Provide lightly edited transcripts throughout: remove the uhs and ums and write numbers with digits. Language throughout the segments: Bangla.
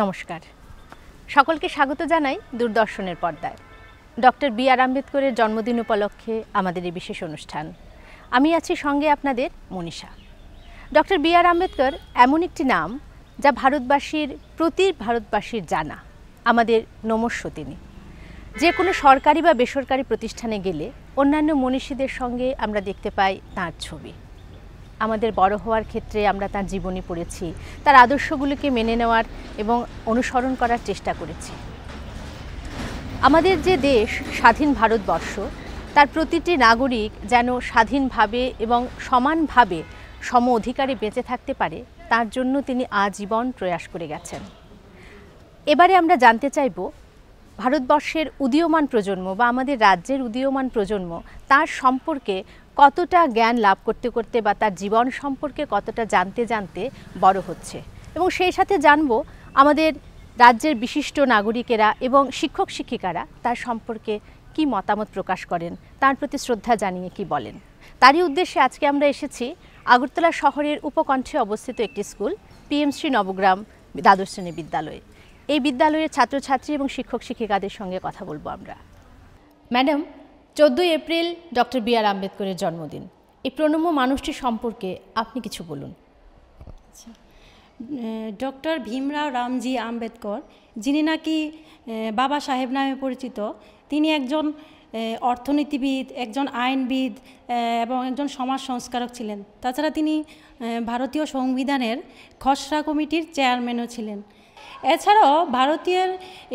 নমস্কার, সকলকে স্বাগত জানাই দূরদর্শনের পর্দায়। Doctor B.R.. আম্বেদকরের জন্মদিন উপলক্ষে আমাদের এই বিশেষ অনুষ্ঠান। আমি আছি সঙ্গে আপনাদের মনীষা। Doctor B.R.. আম্বেদকর এমন একটি নাম যা প্রতি ভারতবাসীর জানা, আমাদের নমস্য তিনি। যে কোনো সরকারি বা বেসরকারি প্রতিষ্ঠানে গেলে অন্যান্য মনীষীদের সঙ্গে আমরা দেখতে পাই তাঁর ছবি। আমাদের বড় হওয়ার ক্ষেত্রে আমরা তার জীবনী পড়েছি, তার আদর্শগুলোকে মেনে নেওয়ার এবং অনুসরণ করার চেষ্টা করেছি। আমাদের যে দেশ স্বাধীন ভারতবর্ষ, তার প্রতিটি নাগরিক যেন স্বাধীনভাবে এবং সমানভাবে সম অধিকারে বেঁচে থাকতে পারে, তার জন্য তিনি আজীবন প্রয়াস করে গেছেন। এবারে আমরা জানতে চাইব ভারতবর্ষের উদীয়মান প্রজন্ম বা আমাদের রাজ্যের উদীয়মান প্রজন্ম তার সম্পর্কে কতটা জ্ঞান লাভ করতে করতে বা তার জীবন সম্পর্কে কতটা জানতে জানতে বড় হচ্ছে, এবং সেই সাথে জানব আমাদের রাজ্যের বিশিষ্ট নাগরিকেরা এবং শিক্ষক শিক্ষিকারা তার সম্পর্কে কি মতামত প্রকাশ করেন, তার প্রতি শ্রদ্ধা জানিয়ে কি বলেন। তারই উদ্দেশ্যে আজকে আমরা এসেছি আগরতলা শহরের উপকণ্ঠে অবস্থিত একটি স্কুল, PM শ্রী নবগ্রাম দ্বাদশ শ্রেণী বিদ্যালয়ে। এই বিদ্যালয়ের ছাত্রছাত্রী এবং শিক্ষক শিক্ষিকাদের সঙ্গে কথা বলবো আমরা। Madam, 14 April doctor B.R.. আম্বেদকরের জন্মদিন। এই প্রণম্য মানুষটি সম্পর্কে আপনি কিছু বলুন। ডক্টর ভীমরাও রামজি আম্বেদকর, যিনি নাকি বাবা সাহেব নামে পরিচিত, তিনি একজন অর্থনীতিবিদ, একজন আইনবিদ এবং একজন সমাজ সংস্কারক ছিলেন। তাছাড়া তিনি ভারতীয় সংবিধানের খসড়া কমিটির চেয়ারম্যানও ছিলেন। এছাড়াও ভারতীয়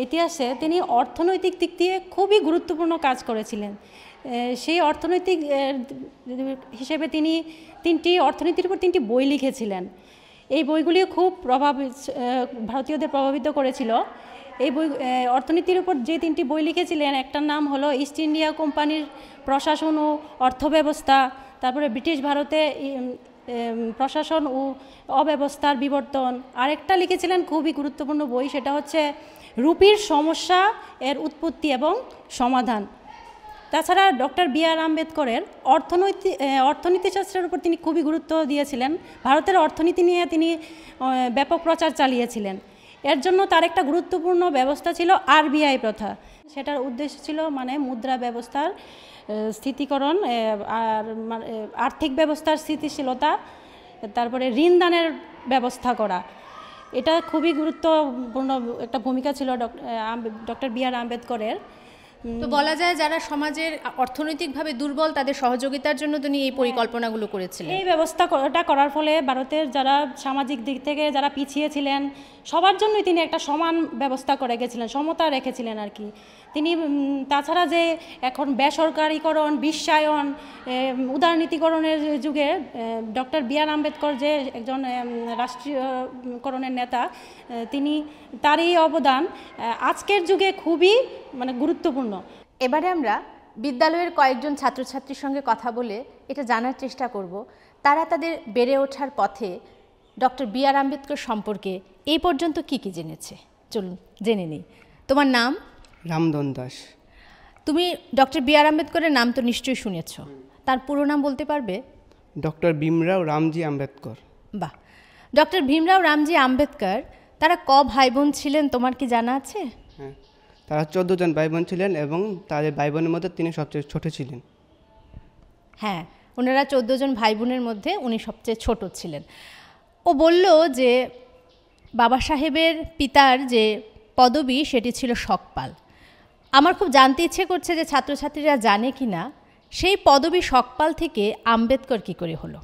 ইতিহাসে তিনি অর্থনৈতিক দিক দিয়ে খুবই গুরুত্বপূর্ণ কাজ করেছিলেন। সেই অর্থনৈতিক হিসেবে তিনি অর্থনীতির উপর 3টি বই লিখেছিলেন। এই বইগুলি খুব ভারতীয়দের প্রভাবিত করেছিল। এই বই অর্থনীতির উপর যে 3টি বই লিখেছিলেন, একটার নাম হলো ইস্ট ইন্ডিয়া কোম্পানির প্রশাসন ও অর্থব্যবস্থা, তারপরে ব্রিটিশ ভারতে প্রশাসন ও অব্যবস্থার বিবর্তন। আরেকটা লিখেছিলেন খুবই গুরুত্বপূর্ণ বই, সেটা হচ্ছে রুপির সমস্যা, এর উৎপত্তি এবং সমাধান। তাছাড়া ডক্টর বি.আর. আম্বেদকরের অর্থনীতিশাস্ত্রের উপর তিনি খুবই গুরুত্ব দিয়েছিলেন। ভারতের অর্থনীতি নিয়ে তিনি ব্যাপক প্রচার চালিয়েছিলেন। এর জন্য তার একটা গুরুত্বপূর্ণ ব্যবস্থা ছিল RBI প্রথা। সেটার উদ্দেশ্য ছিল মুদ্রা ব্যবস্থার স্থিতিকরণ, আর আর্থিক ব্যবস্থার স্থিতিশীলতা, তারপরে ঋণদানের ব্যবস্থা করা। এটা খুবই গুরুত্বপূর্ণ একটা ভূমিকা ছিল ডক্টর বি.আর. আম্বেদকরের। তো বলা যায় যারা সমাজের অর্থনৈতিকভাবে দুর্বল তাদের সহযোগিতার জন্য তিনি এই পরিকল্পনাগুলো করেছিলেন। এই ব্যবস্থাটা করার ফলে ভারতের যারা সামাজিক দিক থেকে যারা পিছিয়ে ছিলেন সবার জন্যই তিনি একটা সমান ব্যবস্থা করে গেছিলেন, সমতা রেখেছিলেন আর কি তিনি। তাছাড়া যে এখন বেসরকারীকরণ, বিশ্বায়ন, উদারনীতিকরণের যুগে ডক্টর বি.আর. আম্বেদকর যে একজন রাষ্ট্রীয়করণের নেতা, তারই অবদান আজকের যুগে খুবই গুরুত্বপূর্ণ। এবারে আমরা বিদ্যালয়ের কয়েকজন ছাত্রছাত্রীর সঙ্গে কথা বলে এটা জানার চেষ্টা করব তারা তাদের বেড়ে ওঠার পথে ডক্টর বি.আর. আম্বেদকর সম্পর্কে এই পর্যন্ত কি কি জেনেছে। চলুন জেনে নিই। তোমার নাম? রামধন দাস। তুমি ডক্টর বি.আর. আম্বেদকরের নাম তো নিশ্চয়ই শুনেছ, তার পুরো নাম বলতে পারবে? ডক্টর ভীমরাও রামজি আম্বেদকর। বাহ। ডক্টর ভীমরাও রামজি আম্বেদকর তারা ভাই বোন ছিলেন তোমার কি জানা আছে? হ্যাঁ, তারা 14 জন ভাই বোন ছিলেন এবং তাদের ভাই বোনের মধ্যে তিনি সবচেয়ে ছোট ছিলেন। হ্যাঁ, ওনারা 14 জন ভাই বোনের মধ্যে উনি সবচেয়ে ছোট ছিলেন। ও বলল যে বাবা সাহেবের পিতার যে পদবি সেটি ছিল শকপাল। আমার খুব জানতে ইচ্ছে করছে যে ছাত্রছাত্রীরা জানে কি না সেই পদবি শকপাল থেকে আম্বেদকর কী করে হলো।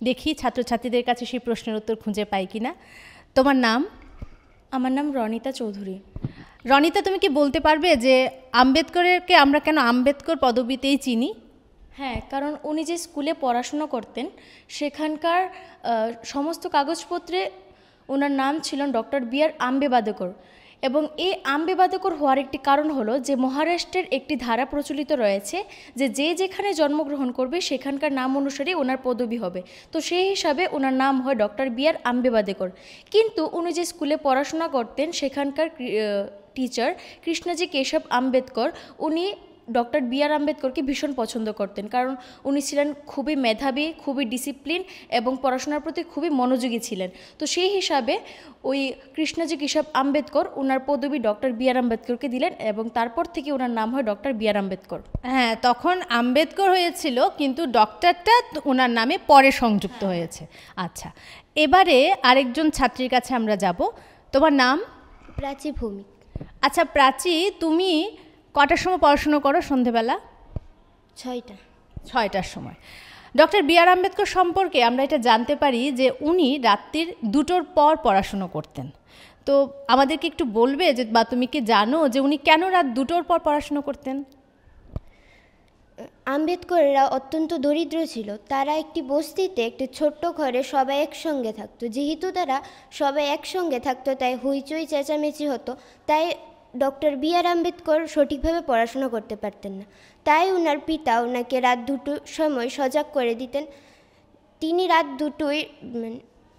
দেখি ছাত্রছাত্রীদের কাছে সেই প্রশ্নের উত্তর খুঁজে পাই কি না। তোমার নাম? আমার নাম রনিতা চৌধুরী। রনিতা, তুমি কি বলতে পারবে যে আম্বেদকরকে আমরা কেন আম্বেদকর পদবিতেই চিনি? হ্যাঁ, কারণ উনি যে স্কুলে পড়াশুনো করতেন সেখানকার সমস্ত কাগজপত্রে ওনার নাম ছিল ডক্টর বি.আর. আম্বেদকর, এবং এই আম্বেদকর হওয়ার একটি কারণ হলো যে মহারাষ্ট্রের একটি ধারা প্রচলিত রয়েছে যে যেখানে জন্মগ্রহণ করবে সেখানকার নাম অনুসারে ওনার পদবি হবে। তো সেই হিসাবে ওনার নাম হয় ডক্টর বি.আর. আম্বেদকর। কিন্তু উনি যে স্কুলে পড়াশোনা করতেন সেখানকার টিচার কৃষ্ণজি কেশব আম্বেদকর, উনি ডক্টর বি আর আম্বেদকরকে ভীষণ পছন্দ করতেন, কারণ উনি ছিলেন খুবই মেধাবী, খুবই ডিসিপ্লিন এবং পড়াশোনার প্রতি খুবই মনোযোগী ছিলেন। তো সেই হিসাবে ওই কৃষ্ণজি কেশব আম্বেদকর ওনার পদবি ডক্টর বি আর আম্বেদকরকে দিলেন এবং তারপর থেকে ওনার নাম হয় ডক্টর বি আর আম্বেদকর। হ্যাঁ, তখন আম্বেদকর হয়েছিল, কিন্তু ডক্টরটা ওনার নামে পরে সংযুক্ত হয়েছে। আচ্ছা, এবারে আরেকজন ছাত্রীর কাছে আমরা যাব। তোমার নাম? প্রাচী ভৌমিক। আচ্ছা প্রাচী, তুমি কটার সময় পড়াশুনো করো সন্ধেবেলা? 6টা। 6টার সময়। ডক্টর বি আর আম্বেদকর সম্পর্কে আমরা এটা জানতে পারি যে উনি রাত্রির 2টোর পর পড়াশুনো করতেন। তো আমাদেরকে একটু বলবে যে, বা তুমি কি জানো যে উনি কেন রাত 2টোর পর পড়াশুনো করতেন? আম্বেদকররা অত্যন্ত দরিদ্র ছিল। তারা একটি বস্তিতে একটি ছোট্ট ঘরে সবাই একসঙ্গে থাকতো। যেহেতু তারা সবাই একসঙ্গে থাকতো, তাই হইচই চেঁচামেচি হতো। তাই ডক্টর বি আর আম্বেদকর সঠিকভাবে পড়াশোনা করতে পারতেন না। তাই ওনার পিতা ওনাকে রাত 2টোর সময় সজাগ করে দিতেন। তিনি রাত 2টোয়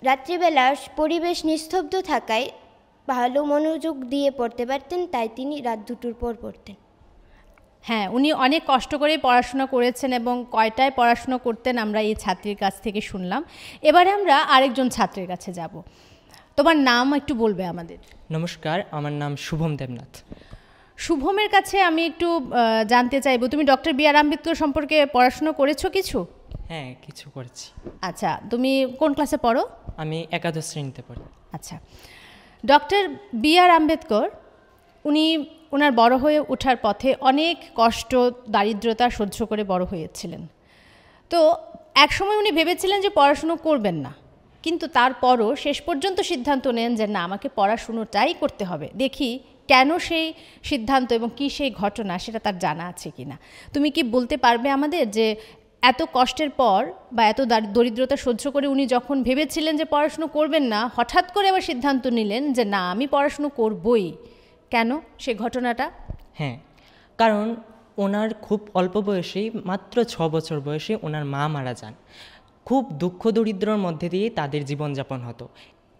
রাত্রিবেলা পরিবেশ নিস্তব্ধ থাকায় ভালো মনোযোগ দিয়ে পড়তে পারতেন, তাই তিনি রাত 2টোর পর পড়তেন। হ্যাঁ, উনি অনেক কষ্ট করে পড়াশোনা করেছেন এবং কয়টায় পড়াশোনা করতেন আমরা এই ছাত্রীর কাছ থেকে শুনলাম। এবারে আমরা আরেকজন ছাত্রের কাছে যাব। তোমার নাম একটু বলবে আমাদের? নমস্কার, আমার নাম শুভম দেবনাথ। শুভমের কাছে আমি একটু জানতে চাইবো, তুমি ডক্টর বি আর আম্বেদকর সম্পর্কে পড়াশোনা করেছো কিছু? হ্যাঁ, কিছু করেছি। আচ্ছা, তুমি কোন ক্লাসে পড়ো? আমি একাদশ শ্রেণীতে পড়ি। আচ্ছা, ডক্টর বি আর আম্বেদকর উনি ওনার বড় হয়ে ওঠার পথে অনেক কষ্ট দারিদ্রতা সহ্য করে বড় হয়েছিলেন। তো একসময় উনি ভেবেছিলেন যে পড়াশুনো করবেন না, কিন্তু তারপরও শেষ পর্যন্ত সিদ্ধান্ত নেন যে না, আমাকে পড়াশুনোটাই করতে হবে। দেখি কেন সেই সিদ্ধান্ত এবং কী সেই ঘটনা সেটা তার জানা আছে কি না। তুমি কি বলতে পারবে আমাদের যে এত কষ্টের পর বা এত দরিদ্রতা সহ্য করে উনি যখন ভেবেছিলেন যে পড়াশুনো করবেন না, হঠাৎ করে আবার সিদ্ধান্ত নিলেন যে না, আমি পড়াশুনো করবই, কেন সে ঘটনাটা? হ্যাঁ, কারণ ওনার খুব অল্প বয়সেই, মাত্র 6 বছর বয়সে ওনার মা মারা যান। খুব দুঃখ দরিদ্রর মধ্যে দিয়ে তাদের জীবনযাপন হতো।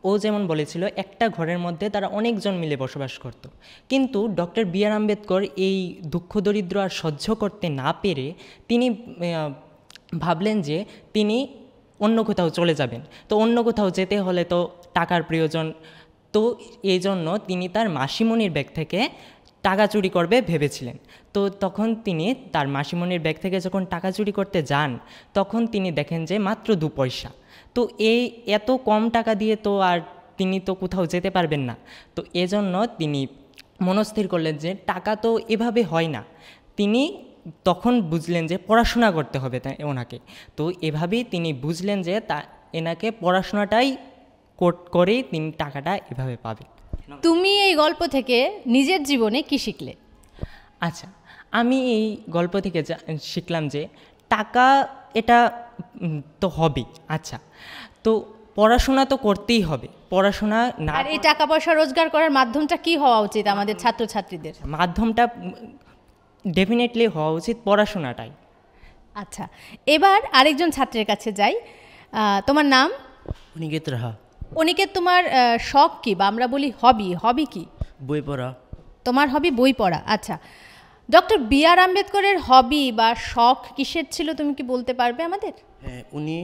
ও যেমন বলেছিল, একটা ঘরের মধ্যে তারা অনেকজন মিলে বসবাস করত। কিন্তু ডক্টর বি আর আম্বেদকর এই দুঃখ দরিদ্র আর সহ্য করতে না পেরে তিনি ভাবলেন যে তিনি অন্য কোথাও চলে যাবেন। তো অন্য কোথাও যেতে হলে তো টাকার প্রয়োজন। তো এই জন্য তিনি তার মাসিমণির ব্যাগ থেকে টাকা চুরি করবে ভেবেছিলেন। তো তখন তিনি তার মাসিমণির ব্যাগ থেকে যখন টাকা চুরি করতে যান, তখন তিনি দেখেন যে মাত্র 2 পয়সা। তো এই এত কম টাকা দিয়ে তো আর তিনি তো কোথাও যেতে পারবেন না। তো এজন্য তিনি মনস্থির করলেন যে টাকা তো এভাবে হয় না। তিনি তখন বুঝলেন যে পড়াশোনা করতে হবে তাই ওনাকে। তো এভাবেই তিনি বুঝলেন যে এনাকে পড়াশোনাটাই করেই তিনি টাকাটা এভাবে পাবে। তুমি এই গল্প থেকে নিজের জীবনে কি শিখলে? আচ্ছা, আমি এই গল্প থেকে শিখলাম যে টাকা এটা তো হবেই। আচ্ছা, তো পড়াশোনা তো করতেই হবে। পড়াশোনা না, আর এই টাকা পয়সা রোজগার করার মাধ্যমটা কি হওয়া উচিত আমাদের ছাত্রছাত্রীদের? মাধ্যমটা ডেফিনেটলি হওয়া উচিত পড়াশোনাটাই। আচ্ছা, এবার আরেকজন ছাত্রের কাছে যাই। তোমার নাম? অনিকেত রাহা। অনিকেত, তোমার শখ কি, বা আমরা বলি হবি কি? বই পড়া। তোমার হবি বই পড়া। আচ্ছা, ডক্টর বি আর আম্বেদকরের হবি বা শখ কিসের ছিল, তুমি কি বলতে পারবে আমাদের? হ্যাঁ, উনি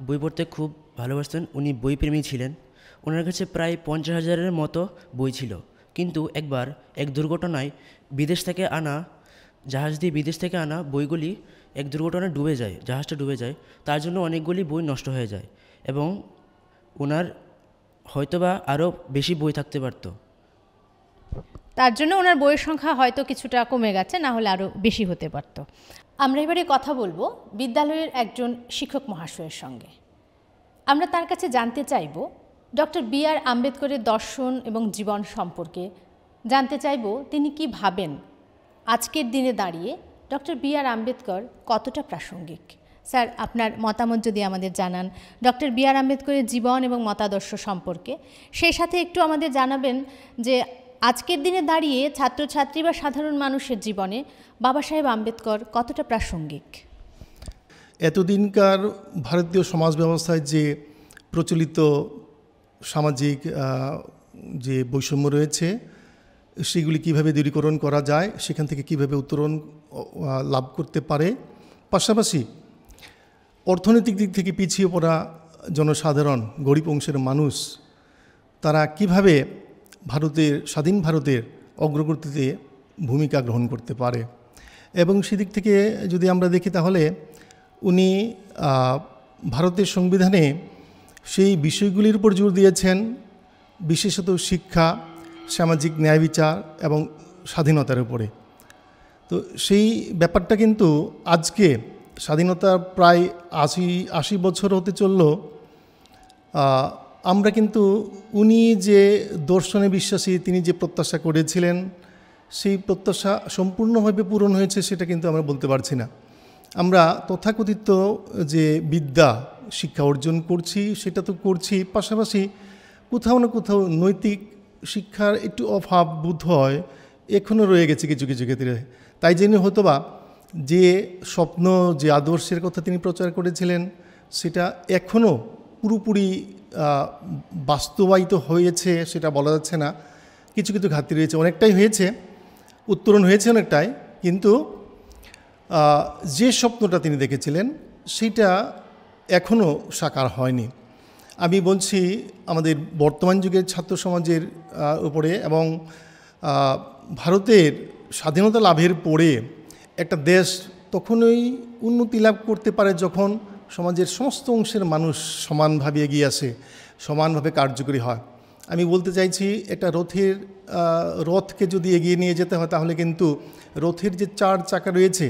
বই পড়তে খুব ভালোবাসতেন। উনি বইপ্রেমী ছিলেন। ওনার কাছে প্রায় 50,000-এর মতো বই ছিল। কিন্তু একবার এক দুর্ঘটনায় জাহাজ দিয়ে বিদেশ থেকে আনা বইগুলি এক দুর্ঘটনায় ডুবে যায়, জাহাজটা ডুবে যায়। তার জন্য অনেকগুলি বই নষ্ট হয়ে যায় এবং ওনার হয়তোবা আরও বেশি বই থাকতে পারত। তার জন্য ওনার বইয়ের সংখ্যা হয়তো কিছুটা কমে গেছে, না হলে আরও বেশি হতে পারত। আমরা এবারে কথা বলবো বিদ্যালয়ের একজন শিক্ষক মহাশয়ের সঙ্গে। আমরা তার কাছে জানতে চাইব ডক্টর বি আর আম্বেদকরের দর্শন এবং জীবন সম্পর্কে। জানতে চাইব তিনি কি ভাবেন আজকের দিনে দাঁড়িয়ে ডক্টর বি আর আম্বেদকর কতটা প্রাসঙ্গিক। স্যার, আপনার মতামত যদি আমাদের জানান ডক্টর বি আর আম্বেদকরের জীবন এবং মতাদর্শ সম্পর্কে। সেই সাথে একটু আমাদের জানাবেন যে আজকের দিনে দাঁড়িয়ে ছাত্রছাত্রী বা সাধারণ মানুষের জীবনে বাবা সাহেব আম্বেদকর কতটা প্রাসঙ্গিক। এতদিনকার ভারতীয় সমাজ ব্যবস্থায় যে প্রচলিত সামাজিক যে বৈষম্য রয়েছে, সেগুলি কিভাবে দূরীকরণ করা যায়, সেখান থেকে কিভাবে উত্তরণ লাভ করতে পারে। পাশাপাশি অর্থনৈতিক দিক থেকে পিছিয়ে পড়া জনসাধারণ, গরিব অংশের মানুষ, তারা কিভাবে স্বাধীন ভারতের অগ্রগতিতে ভূমিকা গ্রহণ করতে পারে। এবং সেদিক থেকে যদি আমরা দেখি তাহলে উনি ভারতের সংবিধানে সেই বিষয়গুলির উপর জোর দিয়েছেন, বিশেষত শিক্ষা, সামাজিক ন্যায় বিচার এবং স্বাধীনতার উপরে। তো সেই ব্যাপারটা কিন্তু আজকে স্বাধীনতা প্রায় ৮০ বছর হতে চলল, আমরা কিন্তু উনি যে দর্শনে বিশ্বাসী, তিনি যে প্রত্যাশা করেছিলেন সেই প্রত্যাশা সম্পূর্ণভাবে পূরণ হয়েছে সেটা কিন্তু আমরা বলতে পারছি না। আমরা তথাকথিত যে শিক্ষা অর্জন করছি সেটা তো করছি, পাশাপাশি কোথাও না কোথাও নৈতিক শিক্ষার একটু অভাব বোধ হয় এখনও রয়ে গেছে কিছু কিছু ক্ষেত্রে। তাই জন্য হয়তোবা যে স্বপ্ন, যে আদর্শের কথা তিনি প্রচার করেছিলেন সেটা এখনও পুরোপুরি বাস্তবায়িত হয়েছে সেটা বলা যাচ্ছে না। কিছু কিছু ঘাটতি রয়েছে, অনেকটাই হয়েছে, উত্তরণ হয়েছে অনেকটাই, কিন্তু যে স্বপ্নটা তিনি দেখেছিলেন সেটা এখনও সাকার হয়নি। আমি বলছি আমাদের বর্তমান যুগের ছাত্র সমাজের উপরে, এবং ভারতের স্বাধীনতা লাভের পরে একটা দেশ তখনই উন্নতি লাভ করতে পারে যখন সমাজের সমস্ত অংশের মানুষ সমানভাবে এগিয়ে আসে, সমানভাবে কার্যকরী হয়। আমি বলতে চাইছি একটা রথকে যদি এগিয়ে নিয়ে যেতে হয় তাহলে কিন্তু রথের যে 4 চাকা রয়েছে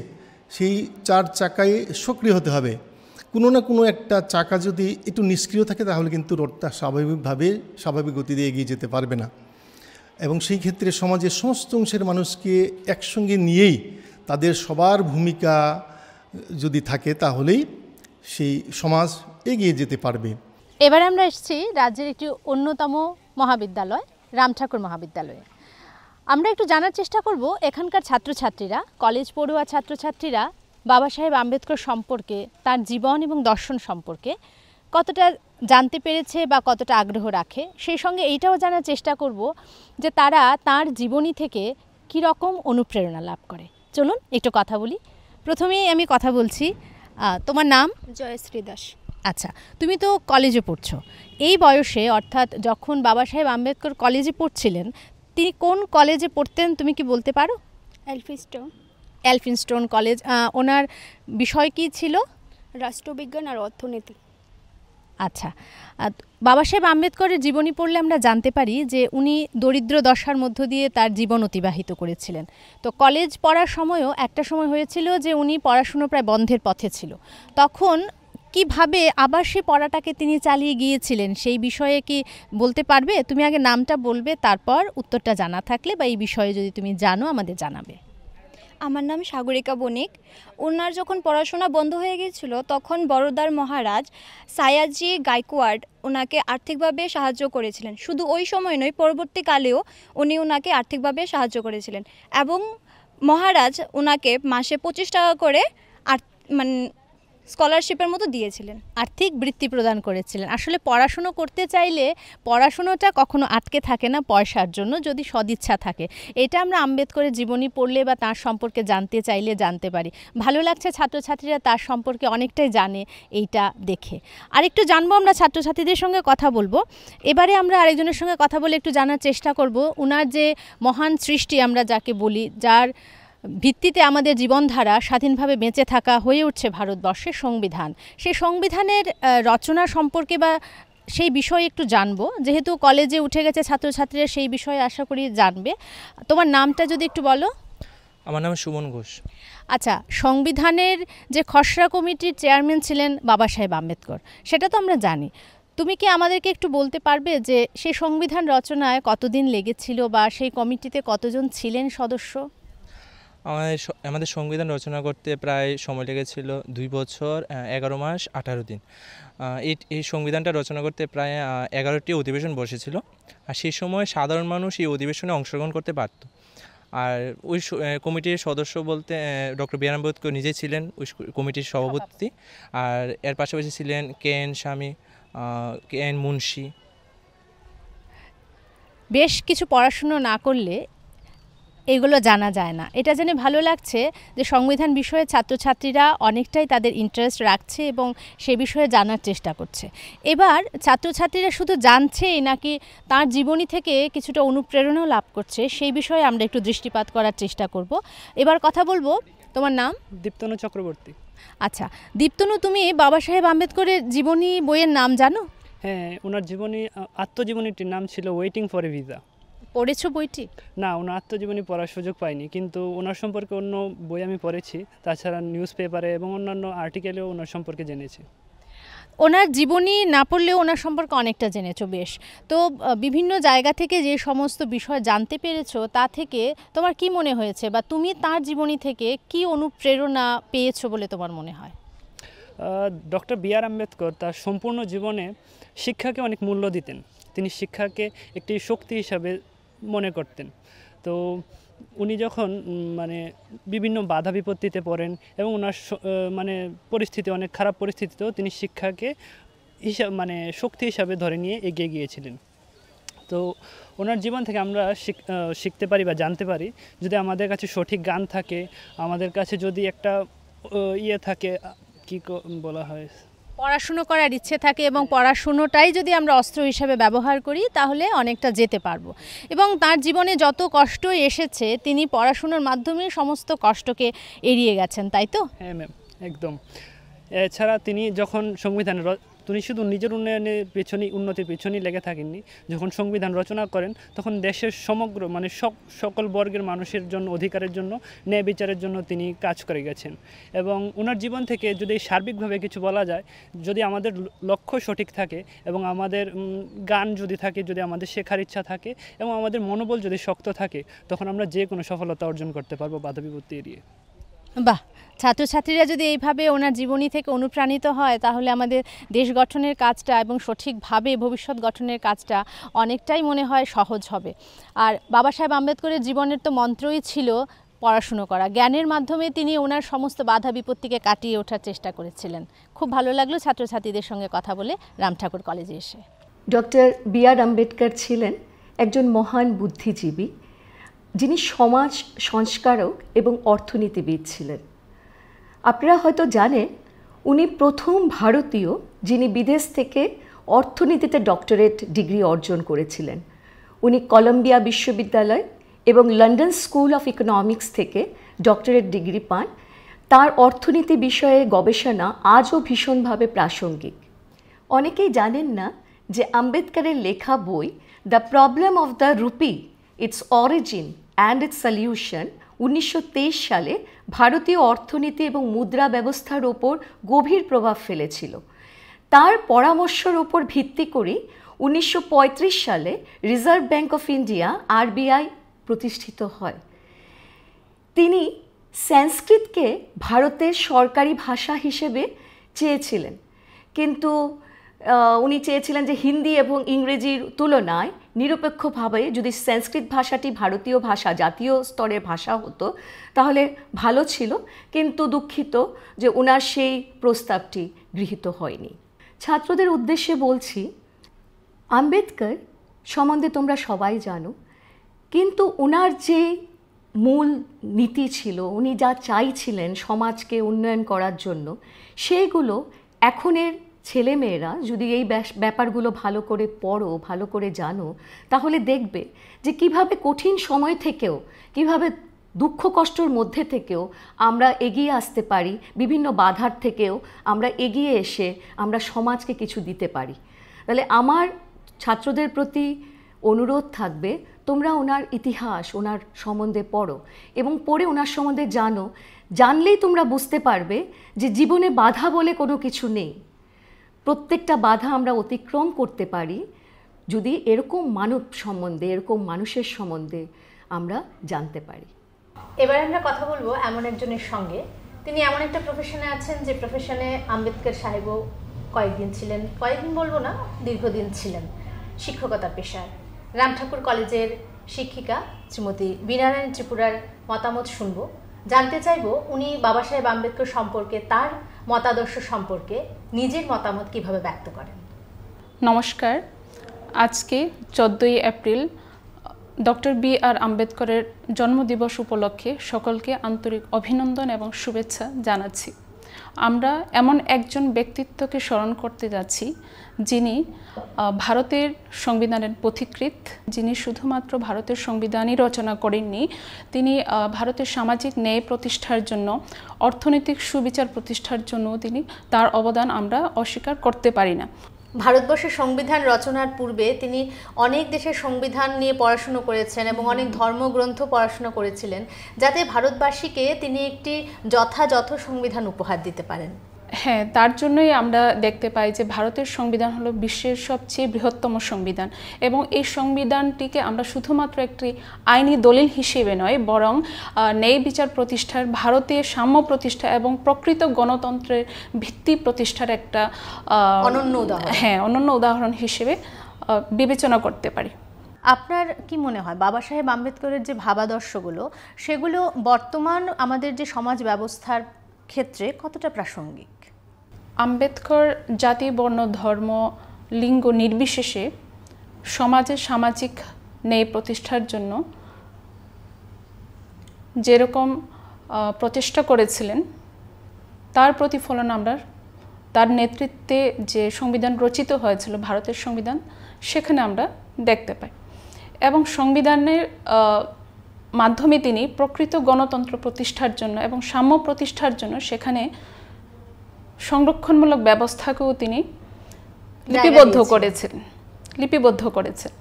সেই 4 চাকায় সক্রিয় হতে হবে। কোনো না কোনো একটা চাকা যদি একটু নিষ্ক্রিয় থাকে তাহলে কিন্তু রথটা স্বাভাবিক গতিতে এগিয়ে যেতে পারবে না। এবং সেই ক্ষেত্রে সমাজের সমস্ত অংশের মানুষকে একসঙ্গে নিয়েই তাদের সবার ভূমিকা যদি থাকে তাহলেই সেই সমাজ এগিয়ে যেতে পারবে। এবার আমরা এসেছি রাজ্যের একটি অন্যতম মহাবিদ্যালয়, রাম ঠাকুর মহাবিদ্যালয়ে। আমরা একটু জানার চেষ্টা করব এখানকার ছাত্রছাত্রীরা, কলেজ পড়ুয়া ছাত্রছাত্রীরা বাবা সাহেব আম্বেদকর সম্পর্কে, তার জীবন এবং দর্শন সম্পর্কে কতটা জানতে পেরেছে বা কতটা আগ্রহ রাখে। সেই সঙ্গে এইটাও জানার চেষ্টা করব যে তারা তার জীবনী থেকে কী রকম অনুপ্রেরণা লাভ করে। চলুন একটু কথা বলি। প্রথমেই আমি কথা বলছি, তোমার নাম? জয়শ্রী দাস। আচ্ছা, তুমি তো কলেজে পড়ছো। এই বয়সে, অর্থাৎ যখন বাবা সাহেব আম্বেদকর কলেজে পড়ছিলেন, তিনি কোন কলেজে পড়তেন তুমি কি বলতে পারো? Elphinstone college. ওনার বিষয় কি ছিল? রাষ্ট্রবিজ্ঞান আর অর্থনীতি। আচ্ছা, বাবা সাহেব আম্বেদকরের জীবনী পড়লে আমরা জানতে পারি যে উনি দরিদ্র দশার মধ্য দিয়ে তার জীবন অতিবাহিত করেছিলেন। তো কলেজ পড়ার সময়ও একটা সময় হয়েছিল যে উনি পড়াশুনো প্রায় বন্ধের পথে ছিল। তখন কিভাবে আবার সেই পড়াটাকে তিনি চালিয়ে গিয়েছিলেন সেই বিষয়ে কি বলতে পারবে? তুমি আগে নামটা বলবে, তারপর উত্তরটা জানা থাকলে বা এই বিষয়ে যদি তুমি জানো আমাদের জানাবে। আমার নাম সাগরিকা বণিক। ওনার যখন পড়াশোনা বন্ধ হয়ে গিয়েছিল তখন বরোদার মহারাজ সায়াজি গায়কোয়াড় ওনাকে আর্থিকভাবে সাহায্য করেছিলেন। শুধু ওই সময় নয়, পরবর্তীকালেও উনি ওনাকে আর্থিকভাবে সাহায্য করেছিলেন এবং মহারাজ ওনাকে মাসে 25 টাকা করে স্কলারশিপের মতো দিয়েছিলেন, আর্থিক বৃত্তি প্রদান করেছিলেন। আসলে পড়াশুনো করতে চাইলে পড়াশুনোটা কখনো আটকে থাকে না পয়সার জন্য, যদি সদিচ্ছা থাকে। এটা আমরা আম্বেদকরের জীবনী পড়লে বা তার সম্পর্কে জানতে চাইলে জানতে পারি। ভালো লাগছে ছাত্রছাত্রীরা তার সম্পর্কে অনেকটাই জানে এইটা দেখে। আরেকটু জানবো, আমরা ছাত্রছাত্রীদের সঙ্গে কথা বলবো। এবারে আমরা আরেকজনের সঙ্গে কথা বলে একটু জানার চেষ্টা করব উনার যে মহান সৃষ্টি আমরা যাকে বলি, যার ভিত্তিতে আমাদের জীবনধারা স্বাধীনভাবে বেঁচে থাকা হয়ে উঠছে ভারতবর্ষের সংবিধান, সেই সংবিধানের রচনা সম্পর্কে বা সেই বিষয়ে একটু জানবো। যেহেতু কলেজে উঠে গেছে ছাত্রছাত্রীরা, সেই বিষয়ে আশা করি জানবে। তোমার নামটা যদি একটু বলো। আমার নাম সুমন ঘোষ। আচ্ছা, সংবিধানের যে খসড়া কমিটির চেয়ারম্যান ছিলেন বাবা সাহেব আম্বেদকর, সেটা তো আমরা জানি। তুমি কি আমাদেরকে একটু বলতে পারবে যে সেই সংবিধান রচনায় কতদিন লেগেছিল বা সেই কমিটিতে কতজন ছিলেন সদস্য? আমাদের সংবিধান রচনা করতে প্রায় সময় লেগেছিল 2 বছর 11 মাস 18 দিন। এই সংবিধানটা রচনা করতে প্রায় 11টি অধিবেশন বসেছিল। আর সেই সময় সাধারণ মানুষ এই অধিবেশনে অংশগ্রহণ করতে পারত। আর ওই কমিটির সদস্য বলতে ডক্টর বি আর আম্বেদকর নিজে ছিলেন ওই কমিটির সভাপতি। আর এর পাশাপাশি ছিলেন কে এন স্বামী, কে এন মুন্সি। বেশ কিছু পড়াশুনো না করলে এগুলো জানা যায় না। এটা জেনে ভালো লাগছে যে সংবিধান বিষয়ে ছাত্রছাত্রীরা অনেকটাই তাদের ইন্টারেস্ট রাখছে এবং সে বিষয়ে জানার চেষ্টা করছে। এবার ছাত্রছাত্রীরা শুধু জানছেই নাকি তার জীবনী থেকে কিছুটা অনুপ্রেরণাও লাভ করছে, সেই বিষয়ে আমরা একটু দৃষ্টিপাত করার চেষ্টা করব। এবার কথা বলবো, তোমার নাম? দীপ্তনু চক্রবর্তী। আচ্ছা দীপ্তনু, তুমি বাবা সাহেব আম্বেদকরের জীবনী বইয়ের নাম জানো? হ্যাঁ, ওনার আত্মজীবনীটির নাম ছিল ওয়েটিং ফর এ ভিসা। পড়েছো বইটি? না, ওনার আত্মজীবনী পড়ার সুযোগ পাইনি, কিন্তু ওনার সম্পর্কে অন্য বই আমি পড়েছি, তাছাড়া নিউজ পেপারে এবং অন্যান্য আর্টিকেলেও ওনার সম্পর্কে জেনেছি। ওনার জীবনী না পড়লেও ওনার সম্পর্কে অনেকটা জেনেছো বেশ। তো বিভিন্ন জায়গা থেকে যে সমস্ত বিষয় জানতে পেরেছো তা থেকে তোমার কি মনে হয়েছে, বা তুমি তার জীবনী থেকে কি অনুপ্রেরণা পেয়েছো বলে তোমার মনে হয়? ডক্টর বি আর আম্বেদকর তার সম্পূর্ণ জীবনে শিক্ষাকে অনেক মূল্য দিতেন। তিনি শিক্ষাকে একটি শক্তি হিসাবে মনে করতেন। তো উনি যখন বিভিন্ন বাধা বিপত্তিতে পড়েন এবং ওনার পরিস্থিতি অনেক খারাপ পরিস্থিতিতেও তিনি শিক্ষাকে শক্তি হিসাবে ধরে নিয়ে এগিয়ে গিয়েছিলেন। তো ওনার জীবন থেকে আমরা শিখতে পারি বা জানতে পারি, যদি আমাদের কাছে সঠিক জ্ঞান থাকে, আমাদের কাছে যদি একটা থাকে, কি বলা হয়, পড়াশুনো করার ইচ্ছে থাকে এবং পড়াশুনোটাই যদি আমরা অস্ত্র হিসেবে ব্যবহার করি তাহলে অনেকটা যেতে পারবো। এবং তার জীবনে যত কষ্টই এসেছে তিনি পড়াশুনোর মাধ্যমে সমস্ত কষ্টকে এড়িয়ে গেছেন, তাই তো? হ্যাঁ ম্যাম, একদম। এছাড়া তিনি যখন তিনি শুধু নিজের উন্নতির পেছনেই লেগে থাকেননি। যখন সংবিধান রচনা করেন তখন দেশের সমগ্র সকল বর্গের মানুষের জন্য, অধিকারের জন্য, ন্যায় বিচারের জন্য তিনি কাজ করে গেছেন। এবং ওনার জীবন থেকে যদি সার্বিকভাবে কিছু বলা যায়, যদি আমাদের লক্ষ্য সঠিক থাকে এবং আমাদের জ্ঞান যদি থাকে, যদি আমাদের শেখার ইচ্ছা থাকে এবং আমাদের মনোবল যদি শক্ত থাকে, তখন আমরা যে কোনো সফলতা অর্জন করতে পারবো বাধা বিপত্তি এড়িয়ে। বাহ, ছাত্রছাত্রীরা যদি এইভাবে ওনার জীবনী থেকে অনুপ্রাণিত হয় তাহলে আমাদের দেশ গঠনের কাজটা এবং সঠিকভাবে ভবিষ্যৎ গঠনের কাজটা অনেকটাই মনে হয় সহজ হবে। আর বাবা সাহেব আম্বেদকরের জীবনের তো মন্ত্রই ছিল পড়াশুনো করা। জ্ঞানের মাধ্যমে তিনি ওনার সমস্ত বাধা বিপত্তিকে কাটিয়ে ওঠার চেষ্টা করেছিলেন। খুব ভালো লাগলো ছাত্রছাত্রীদের সঙ্গে কথা বলে রাম ঠাকুর কলেজে এসে। ডক্টর বি আর আম্বেদকর ছিলেন একজন মহান বুদ্ধিজীবী, যিনি সমাজ সংস্কারক এবং অর্থনীতিবিদ ছিলেন। আপনারা হয়তো জানেন উনি প্রথম ভারতীয় যিনি বিদেশ থেকে অর্থনীতিতে ডক্টরেট ডিগ্রি অর্জন করেছিলেন। উনি কলম্বিয়া বিশ্ববিদ্যালয় এবং লন্ডন স্কুল অফ ইকোনমিক্স থেকে ডক্টরেট ডিগ্রি পান। তার অর্থনীতি বিষয়ে গবেষণা আজও ভীষণভাবে প্রাসঙ্গিক। অনেকেই জানেন না যে আম্বেদকরের লেখা বই the problem of the rupee, it's origin and it's solution 1923 সালে ভারতীয় অর্থনীতি এবং মুদ্রা ব্যবস্থার ওপর গভীর প্রভাব ফেলেছিল। তার পরামর্শের ওপর ভিত্তি করে 1935 সালে reserve bank of India RBI প্রতিষ্ঠিত হয়। তিনি সংস্কৃতকে ভারতের সরকারি ভাষা হিসেবে চেয়েছিলেন, কিন্তু উনি চেয়েছিলেন যে হিন্দি এবং ইংরেজির তুলনায় নিরপেক্ষভাবে যদি সংস্কৃত ভাষাটি ভারতীয় ভাষা, জাতীয় স্তরের ভাষা হতো তাহলে ভালো ছিল, কিন্তু দুঃখিত যে ওনার সেই প্রস্তাবটি গৃহীত হয়নি। ছাত্রদের উদ্দেশ্যে বলছি, আম্বেদকর সম্বন্ধে তোমরা সবাই জানো, কিন্তু ওনার যে মূল নীতি ছিল, উনি যা চাইছিলেন সমাজকে উন্নয়ন করার জন্য, সেইগুলো এখনের ছেলেমেয়েরা যদি এই ব্যাপারগুলো ভালো করে পড়ো, ভালো করে জানো, তাহলে দেখবে যে কিভাবে কঠিন সময় থেকেও, কিভাবে দুঃখ কষ্টর মধ্যে থেকেও আমরা এগিয়ে আসতে পারি, বিভিন্ন বাধার থেকেও আমরা এগিয়ে এসে আমরা সমাজকে কিছু দিতে পারি। তাহলে আমার ছাত্রদের প্রতি অনুরোধ থাকবে, তোমরা ওনার ইতিহাস, ওনার সম্বন্ধে পড়ো এবং পড়ে ওনার সম্বন্ধে জানো। জানলেই তোমরা বুঝতে পারবে যে জীবনে বাধা বলে কোনো কিছু নেই। প্রত্যেকটা বাধা আমরা অতিক্রম করতে পারি যদি এরকম মানব সম্বন্ধে, এরকম মানুষের সম্বন্ধে আমরা জানতে পারি। এবার আমরা কথা বলবো এমন একজনের সঙ্গে, তিনি এমন একটা প্রফেশনে আছেন যে প্রফেশনে আম্বেদকর সাহেবও কয়েকদিন ছিলেন, কয়েকদিন বলবো না, দীর্ঘদিন ছিলেন শিক্ষকতার পেশায়। রাম ঠাকুর কলেজের শিক্ষিকা শ্রীমতী বীণারায়ণ ত্রিপুরার মতামত শুনব। জানতে চাইব উনি বাবা সাহেব আম্বেদকর সম্পর্কে, তার মতাদর্শ সম্পর্কে নিজের মতামত কিভাবে ব্যক্ত করেন। নমস্কার। আজকে 14ই এপ্রিল ডক্টর বি.আর. আম্বেদকরের জন্মদিবস উপলক্ষে সকলকে আন্তরিক অভিনন্দন এবং শুভেচ্ছা জানাচ্ছি। আমরা এমন একজন ব্যক্তিত্বকে স্মরণ করতে যাচ্ছি যিনি ভারতের সংবিধানের পথিকৃৎ, যিনি শুধুমাত্র ভারতের সংবিধানই রচনা করেননি, তিনি ভারতের সামাজিক ন্যায় প্রতিষ্ঠার জন্য, অর্থনৈতিক সুবিচার প্রতিষ্ঠার জন্য তিনি তার অবদান আমরা অস্বীকার করতে পারি না। ভারতবর্ষের সংবিধান রচনার পূর্বে তিনি অনেক দেশের সংবিধান নিয়ে পড়াশুনো করেছেন এবং অনেক ধর্মগ্রন্থ পড়াশুনো করেছিলেন, যাতে ভারতবাসীকে তিনি একটি যথাযথ সংবিধান উপহার দিতে পারেন। হ্যাঁ, তার জন্যই আমরা দেখতে পাই যে ভারতের সংবিধান হলো বিশ্বের সবচেয়ে বৃহত্তম সংবিধান এবং এই সংবিধানটিকে আমরা শুধুমাত্র একটি আইনি দলিল হিসেবে নয়, বরং ন্যায় বিচার প্রতিষ্ঠার, ভারতীয় সাম্য প্রতিষ্ঠা এবং প্রকৃত গণতন্ত্রের ভিত্তি প্রতিষ্ঠার একটা অনন্য উদাহরণ হিসেবে বিবেচনা করতে পারি। আপনার কি মনে হয় বাবা সাহেব আম্বেদকরের যে ভাবাদর্শগুলো সেগুলো বর্তমান আমাদের যে সমাজ ব্যবস্থার ক্ষেত্রে কতটা প্রাসঙ্গিক? আম্বেদকর জাতি, বর্ণ, ধর্ম, লিঙ্গ নির্বিশেষে সমাজের সামাজিক ন্যায় প্রতিষ্ঠার জন্য যেরকম প্রচেষ্টা করেছিলেন তার প্রতিফলন আমরা তার নেতৃত্বে যে সংবিধান রচিত হয়েছিল, ভারতের সংবিধান, সেখানে আমরা দেখতে পাই এবং সংবিধানের মাধ্যমে তিনি প্রকৃত গণতন্ত্র প্রতিষ্ঠার জন্য এবং সাম্য প্রতিষ্ঠার জন্য সেখানে সংরক্ষণমূলক ব্যবস্থাকেও তিনি লিপিবদ্ধ করেছেন।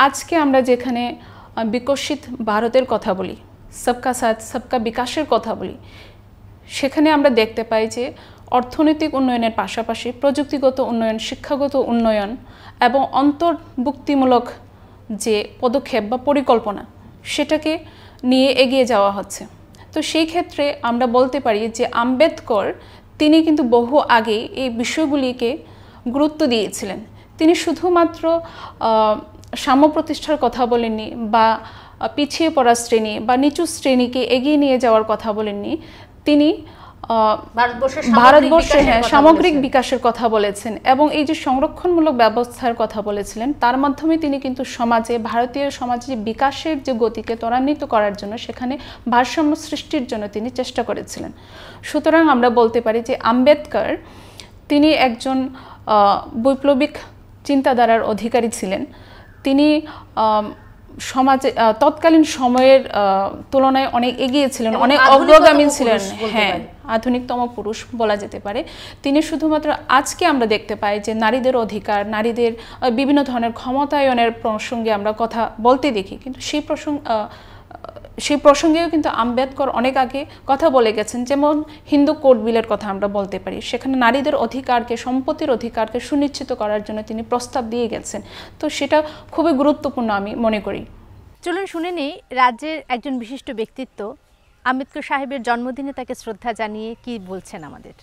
আজকে আমরা যেখানে বিকশিত ভারতের কথা বলি, সবকা সাথ সবকা বিকাশের কথা বলি, সেখানে আমরা দেখতে পাই যে অর্থনৈতিক উন্নয়নের পাশাপাশি প্রযুক্তিগত উন্নয়ন, শিক্ষাগত উন্নয়ন এবং অন্তর্ভুক্তিমূলক যে পদক্ষেপ বা পরিকল্পনা সেটাকে নিয়ে এগিয়ে যাওয়া হচ্ছে। তো সেই ক্ষেত্রে আমরা বলতে পারি যে আম্বেদকর তিনি কিন্তু বহু আগে এই বিষয়গুলিকে গুরুত্ব দিয়েছিলেন। তিনি শুধুমাত্র সাম্য প্রতিষ্ঠার কথা বলেননি বা পিছিয়ে পড়া শ্রেণী বা নিচু শ্রেণীকে এগিয়ে নিয়ে যাওয়ার কথা বলেননি, তিনি ভারতবর্ষে সামগ্রিক বিকাশের কথা বলেছেন এবং এই যে সংরক্ষণমূলক ব্যবস্থার কথা বলেছিলেন, তার মাধ্যমে তিনি কিন্তু সমাজে, ভারতীয় সমাজে বিকাশের যে গতিকে ত্বরান্বিত করার জন্য, সেখানে ভারসাম্য সৃষ্টির জন্য তিনি চেষ্টা করেছিলেন। সুতরাং আমরা বলতে পারি যে আম্বেদকর তিনি একজন বৈপ্লবিক চিন্তাধারার অধিকারী ছিলেন। তিনি সমাজে তৎকালীন সময়ের তুলনায় অনেক এগিয়ে ছিলেন, অনেক অগ্রগামী ছিলেন। হ্যাঁ, আধুনিকতম পুরুষ বলা যেতে পারে। তিনি শুধুমাত্র আজকে আমরা দেখতে পাই যে নারীদের অধিকার, নারীদের বিভিন্ন ধরনের ক্ষমতায়নের প্রসঙ্গে আমরা কথা বলতে দেখি, কিন্তু সেই প্রসঙ্গেও কিন্তু আম্বেদকর অনেক আগে কথা বলে গেছেন। যেমন হিন্দু কোড বিলের কথা আমরা বলতে পারি, সেখানে নারীদের অধিকারকে, সম্পত্তির অধিকারকে সুনিশ্চিত করার জন্য তিনি প্রস্তাব দিয়ে গেছেন। তো সেটা খুবই গুরুত্বপূর্ণ আমি মনে করি। চলুন শুনে নিই রাজ্যের একজন বিশিষ্ট ব্যক্তিত্ব আম্বেদকর সাহেবের জন্মদিনে তাকে শ্রদ্ধা জানিয়ে কি বলছেন আমাদের।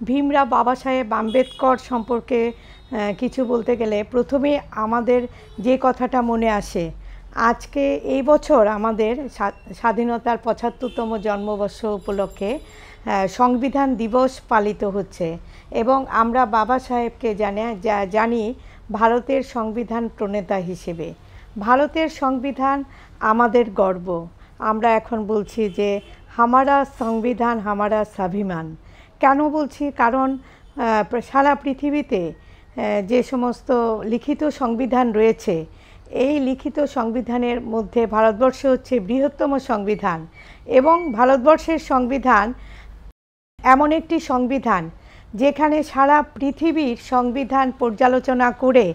ভীমরাও বাবা সাহেব আম্বেদকর সম্পর্কে কিছু বলতে গেলে প্রথমে আমাদের যে কথাটা মনে আসে, আজকে এই বছর আমাদের স্বাধীনতার ৭৫তম জন্মবর্ষ উপলক্ষে সংবিধান দিবস পালিত হচ্ছে এবং আমরা বাবা সাহেবকে জানি ভারতের সংবিধান প্রণেতা হিসেবে। ভারতের সংবিধান আমাদের গর্ব। আমরা এখন বলছি যে হামারা সংবিধান হামারা স্বাভিমান। কেন বলছি? কারণ সারা পৃথিবীতে যে সমস্ত লিখিত সংবিধান রয়েছে, এই লিখিত সংবিধানের মধ্যে ভারতবর্ষ হচ্ছে বৃহত্তম সংবিধান এবং ভারতবর্ষের সংবিধান এমন একটি সংবিধান যেখানে সারা পৃথিবীর সংবিধান পর্যালোচনা করে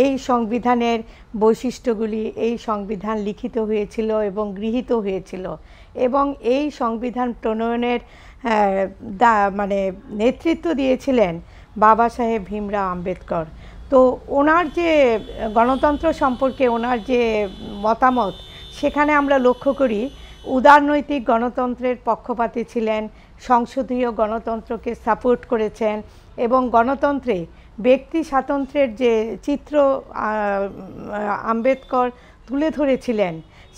এই সংবিধানের বৈশিষ্ট্যগুলি, এই সংবিধান লিখিত হয়েছিল এবং গৃহীত হয়েছিল এবং এই সংবিধান প্রণয়নের নেতৃত্ব দিয়েছিলেন বাবা সাহেব ভীমরাও আম্বেদকর। তো ওনার যে গণতন্ত্র সম্পর্কে ওনার যে মতামত, সেখানে আমরা লক্ষ্য করি উদারনৈতিক গণতন্ত্রের পক্ষপাতী ছিলেন, সংসদীয় গণতন্ত্রকে সাপোর্ট করেছেন এবং গণতন্ত্রে ব্যক্তি স্বাতন্ত্র্যের যে চিত্র আম্বেদকর তুলে ধরেছিলেন,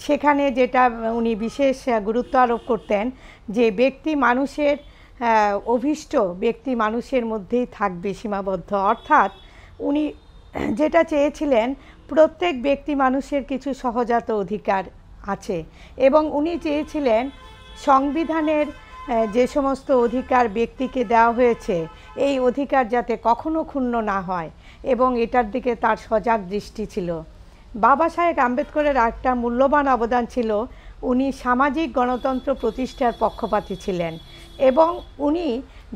সেখানে যেটা উনি বিশেষ গুরুত্ব আরোপ করতেন যে ব্যক্তি মানুষের অভীষ্ট ব্যক্তি মানুষের মধ্যেই থাকবে সীমাবদ্ধ। অর্থাৎ উনি যেটা চেয়েছিলেন প্রত্যেক ব্যক্তি মানুষের কিছু সহজাত অধিকার আছে এবং উনি চেয়েছিলেন সংবিধানের যে সমস্ত অধিকার ব্যক্তিকে দেওয়া হয়েছে এই অধিকার যাতে কখনো ক্ষুণ্ণ না হয় এবং এটার দিকে তার সজাগ দৃষ্টি ছিল। বাবা সাহেব আম্বেদকরের একটা মূল্যবান অবদান ছিল, উনি সামাজিক গণতন্ত্র প্রতিষ্ঠার পক্ষপাতী ছিলেন এবং উনি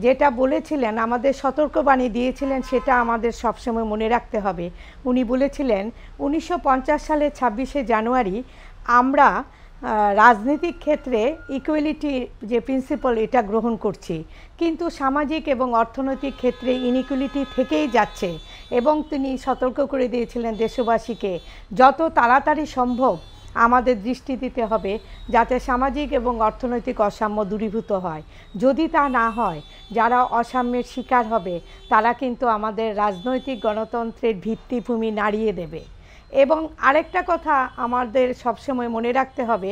যেটা বলেছিলেন, আমাদের সতর্কবাণী দিয়েছিলেন, সেটা আমাদের সবসময় মনে রাখতে হবে। উনি বলেছিলেন 1950 সালের 26শে জানুয়ারি আমরা রাজনৈতিক ক্ষেত্রে ইকুয়ালিটি যে প্রিন্সিপাল এটা গ্রহণ করছি, কিন্তু সামাজিক এবং অর্থনৈতিক ক্ষেত্রে ইনইকুয়ালিটি থেকেই যাচ্ছে এবং তিনি সতর্ক করে দিয়েছিলেন দেশবাসীকে যত তাড়াতাড়ি সম্ভব আমাদের দৃষ্টি দিতে হবে যাতে সামাজিক এবং অর্থনৈতিক অসাম্য দূরীভূত হয়। যদি তা না হয়, যারা অসাম্যের শিকার হবে তারা কিন্তু আমাদের রাজনৈতিক গণতন্ত্রের ভিত্তিভূমি নাড়িয়ে দেবে। এবং আরেকটা কথা আমাদের সবসময় মনে রাখতে হবে,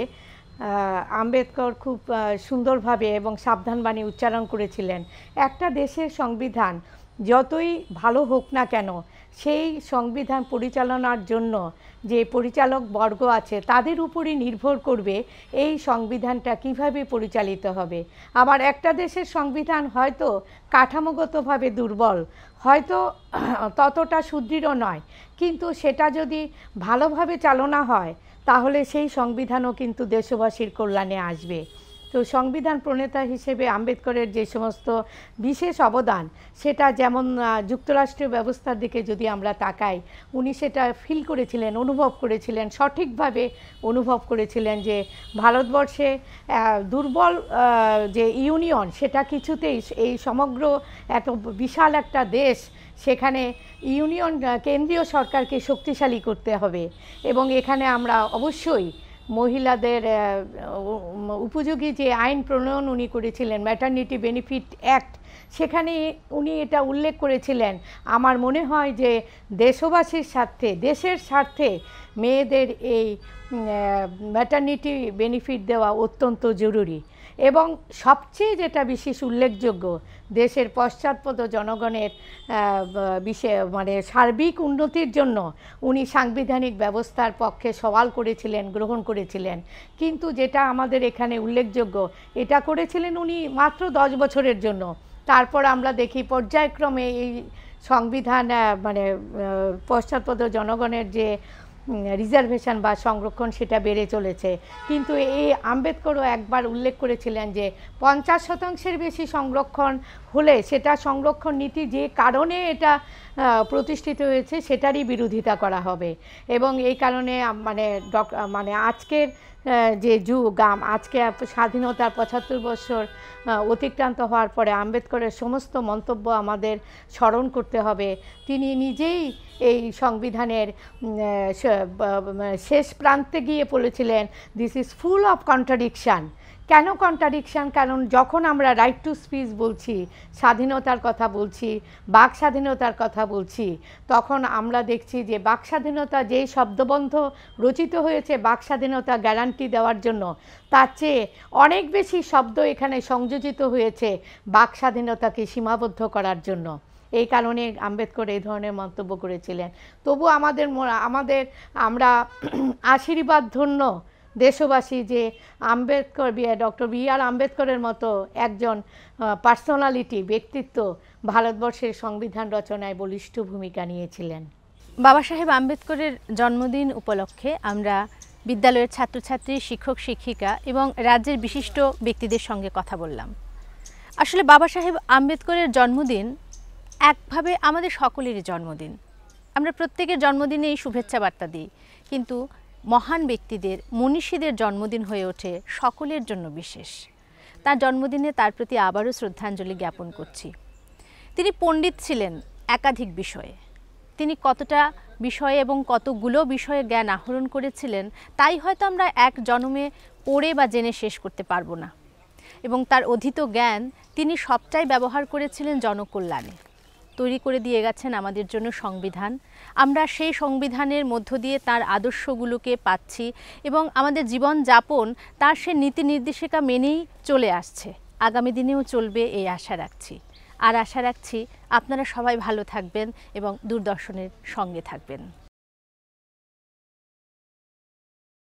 আম্বেদকর খুব সুন্দরভাবে এবং সাবধানবাণী উচ্চারণ করেছিলেন, একটা দেশের সংবিধান যতই ভালো হোক না কেন, সেই সংবিধান পরিচালনার জন্য যে পরিচালক বর্গ আছে তাদের উপরই নির্ভর করবে এই সংবিধানটা কিভাবে পরিচালিত হবে। আবার একটা দেশের সংবিধান হয়তো কাঠামোগতভাবে দুর্বল, হয়তো ততটা সুদৃঢ় নয়, কিন্তু সেটা যদি ভালোভাবে চালনা হয় তাহলে সেই সংবিধানও কিন্তু দেশবাসীর কল্যাণে আসবে। তো সংবিধান প্রণেতা হিসেবে আম্বেদকরের যে সমস্ত বিশেষ অবদান, সেটা যেমন যুক্তরাষ্ট্রীয় ব্যবস্থার দিকে যদি আমরা তাকাই, উনি সেটা ফিল করেছিলেন, অনুভব করেছিলেন, সঠিকভাবে অনুভব করেছিলেন যে ভারতবর্ষে দুর্বল যে ইউনিয়ন সেটা কিছুতেই, এই সমগ্র এত বিশাল একটা দেশ, সেখানে ইউনিয়ন কেন্দ্রীয় সরকারকে শক্তিশালী করতে হবে এবং এখানে আমরা অবশ্যই মহিলাদের উপযোগী যে আইন প্রণয়ন উনি করেছিলেন, ম্যাটারনিটি বেনিফিট অ্যাক্ট, সেখানে উনি এটা উল্লেখ করেছিলেন, আমার মনে হয় যে দেশবাসীর স্বার্থে, দেশের স্বার্থে মেয়েদের এই ম্যাটারনিটি বেনিফিট দেওয়া অত্যন্ত জরুরি। এবং সবচেয়ে যেটা বিশেষ উল্লেখযোগ্য, দেশের পশ্চাৎপদ জনগণের মানে সার্বিক উন্নতির জন্য উনি সাংবিধানিক ব্যবস্থার পক্ষে সওয়াল করেছিলেন, গ্রহণ করেছিলেন। কিন্তু যেটা আমাদের এখানে উল্লেখযোগ্য, এটা করেছিলেন উনি মাত্র 10 বছরের জন্য। তারপর আমরা দেখি পর্যায়ক্রমে এই সংবিধান মানে পশ্চাৎপদ জনগণের যে রিজার্ভেশন বা সংরক্ষণ সেটা বেড়ে চলেছে। কিন্তু এই আম্বেদকরও একবার উল্লেখ করেছিলেন যে 50% বেশি সংরক্ষণ হলে সেটা সংরক্ষণ নীতি যে কারণে এটা প্রতিষ্ঠিত হয়েছে সেটারই বিরোধিতা করা হবে। এবং এই কারণে মানে আজকের যে যুগ, আজকে স্বাধীনতার 75 বছর অতিক্রান্ত হওয়ার পরে আম্বেদকরের সমস্ত মন্তব্য আমাদের স্মরণ করতে হবে। তিনি নিজেই এই সংবিধানের শেষ প্রান্তে গিয়ে বলেছিলেন, this is full of contradiction. কেন কন্ট্রাডিকশান? কারণ যখন আমরা রাইট টু স্পিচ বলছি, স্বাধীনতার কথা বলছি, বাক স্বাধীনতার কথা বলছি, তখন আমরা দেখছি যে বাক স্বাধীনতা যেই শব্দবন্ধ রচিত হয়েছে বাক স্বাধীনতা গ্যারান্টি দেওয়ার জন্য, তার চেয়ে অনেক বেশি শব্দ এখানে সংযোজিত হয়েছে বাক স্বাধীনতাকে সীমাবদ্ধ করার জন্য। এই কারণে আম্বেদকর এই ধরনের মন্তব্য করেছিলেন। তবু আমরা আশীর্বাদ ধন্য দেশবাসী যে আম্বেদকর, ডক্টর বি.আর. আম্বেদকরের মতো একজন পার্সোনালিটি, ব্যক্তিত্ব ভারতবর্ষের সংবিধান রচনায় বলিষ্ঠ ভূমিকা নিয়েছিলেন। বাবা সাহেব আম্বেদকরের জন্মদিন উপলক্ষে আমরা বিদ্যালয়ের ছাত্রছাত্রী, শিক্ষক শিক্ষিকা এবং রাজ্যের বিশিষ্ট ব্যক্তিদের সঙ্গে কথা বললাম। আসলে বাবা সাহেব আম্বেদকরের জন্মদিন একভাবে আমাদের সকলেরই জন্মদিন। আমরা প্রত্যেকের জন্মদিনে এই শুভেচ্ছা বার্তা দিই, কিন্তু মহান ব্যক্তিদের, মনীষীদের জন্মদিন হয়ে ওঠে সকলের জন্য বিশেষ। তার জন্মদিনে তার প্রতি আবারও শ্রদ্ধাঞ্জলি জ্ঞাপন করছি। তিনি পণ্ডিত ছিলেন একাধিক বিষয়ে। তিনি কতটা বিষয়ে এবং কতগুলো বিষয়ে জ্ঞান আহরণ করেছিলেন তাই হয়তো আমরা এক জন্মে পড়ে বা জেনে শেষ করতে পারবো না। এবং তার অধীত জ্ঞান তিনি সবটাই ব্যবহার করেছিলেন জনকল্যাণে। তৈরি করে দিয়ে গেছেন আমাদের জন্য সংবিধান। আমরা সেই সংবিধানের মধ্য দিয়ে তার আদর্শগুলোকে পাচ্ছি এবং আমাদের জীবন যাপন তার সে নীতি নির্দেশিকা মেনেই চলে আসছে, আগামী দিনেও চলবে এই আশা রাখছি। আর আশা রাখছি আপনারা সবাই ভালো থাকবেন এবং দূরদর্শনের সঙ্গে থাকবেন।